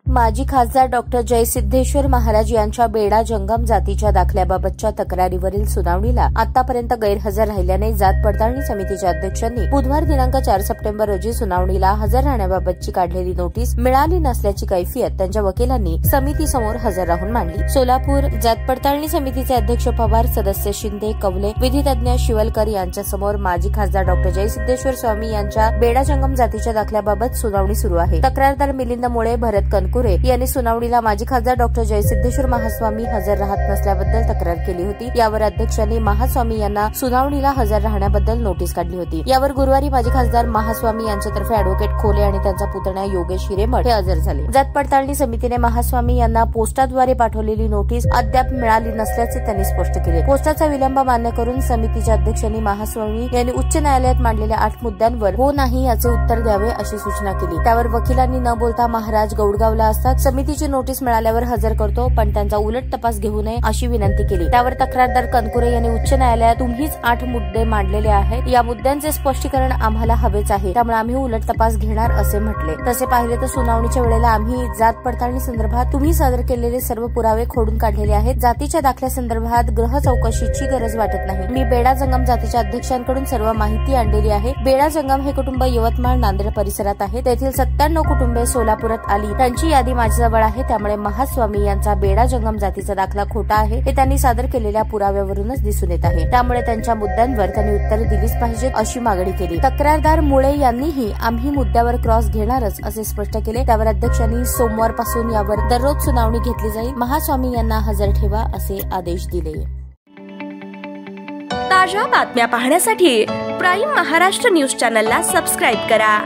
माजी खासदार डॉक्टर जयसिद्धेश्वर महाराज यांच्या बेडा जंगम जातीच्या दाखल्याबाबतच्या तक्रारीवरील सुनावणीला आतापर्यंत गैरहजर राहिल्याने जात पडताळणी समितीच्या अध्यक्षांनी बुधवार दिनांक 4 सप्टेंबर रोजी सुनावणीला हजर राहण्याबाबतची काढलेली नोटीस मिळाली नसल्याची कैफियत त्यांच्या वकिलांनी समितीसमोर हजर राहून मांडली। सोलापूर जात पडताळणी समितीचे अध्यक्ष पवार, सदस्य शिंदे, कवले, विधितज्ञ शिवलकर यांच्यासमोर माजी खासदार डॉक्टर जयसिद्धेश्वर स्वामी यांच्या बेडा जंगम जातीच्या दाखल्याबाबत सुनावणी सुरू आहे। तक्रारदार मिलिंद मुळे, भरत कनकुरे यांनी सुनावणीला माजी खासदार डॉक्टर जयसिद्धेश्वर महास्वामी हजर राहत नसल्याबद्दल तक्रार केली होती। यावर अध्यक्षांनी महास्वामी यांना सुनावणीला हजर राहण्याबद्दल नोटीस काढली होती। यावर गुरुवारी माजी खासदार महास्वामी यांच्यातर्फे अॅडव्होकेट खोले आणि त्यांचा पुतण्या योगेश हिरेमठ हे हजर झाले। जात पडताळणी समितीने महास्वामी यांना पोस्टाद्वारे पाठवलेली नोटीस अद्याप मिळाली नसल्याचे त्यांनी स्पष्ट केले। पोस्टाचा विलंब मान्य करून समितीच्या अध्यक्षांनी महास्वामी यांनी उच्च न्यायालयात मांडलेल्या 8 मुद्द्यांवर हो नाही याचे उत्तर द्यावे अशी सूचना केली। त्यावर वकिलांनी न बोलता महाराज गौडगावला असतात, समितीची नोटीस मिळाल्यावर हजर करतो, पण त्यांचा उलट तपास घेऊ नये अशी विनंती केली। त्यावर तक्रारदार कनकुरे यांनी उच्च न्यायालयात तुम्हीच 8 मुद्दे मांडलेले आहेत, या मुद्द्यांचे स्पष्टीकरण आम्हाला हवेच आहे, त्यामुळे आम्ही उलट तपास घेणार असे म्हटले। तसे पाहिले तर सुनावणीच्या वेळेला आम्ही जात पडताळणी संदर्भात तुम्ही सादर केलेले सर्व पुरावे खोडून काढलेले आहेत। जातीच्या दाखल्यासंदर्भात गृह चौकशीची गरज वाटत नाही। मी बेडा जंगम जातीच्या अध्यक्षांकडून सर्व माहिती आणलेली आहे। बेडा जंगम हे कुटुंब यवतमाळ, नांदेड परिसरात आहे। तेथील 97 कुटुंबे सोलापुरात आली, त्यांची यादी माझ्याजवळ आहे। त्यामुळे महास्वामी यांचा बेडा जंगम जातीचा दाखला खोटा आहे हे त्यांनी सादर केलेल्या पुराव्यावरूनच दिसून येत आहे। त्यामुळे त्यांच्या मुद्द्यांवर त्यांनी उत्तरे दिलीच पाहिजेत अशी मागणी केली। तक्रारदार मुळे यांनीही आम्ही मुद्द्यावर क्रॉस घेणारच असे स्पष्ट केले। त्यावर अध्यक्षांनी सोमवारपासून यावर दररोज सुनावणी घेतली जाईल, महास्वामी यांना हजर ठेवा असे आदेश दिले। ताज्या बातम्या पाहण्यासाठी प्राईम महाराष्ट्र न्यूज चॅनलला सबस्क्राईब करा।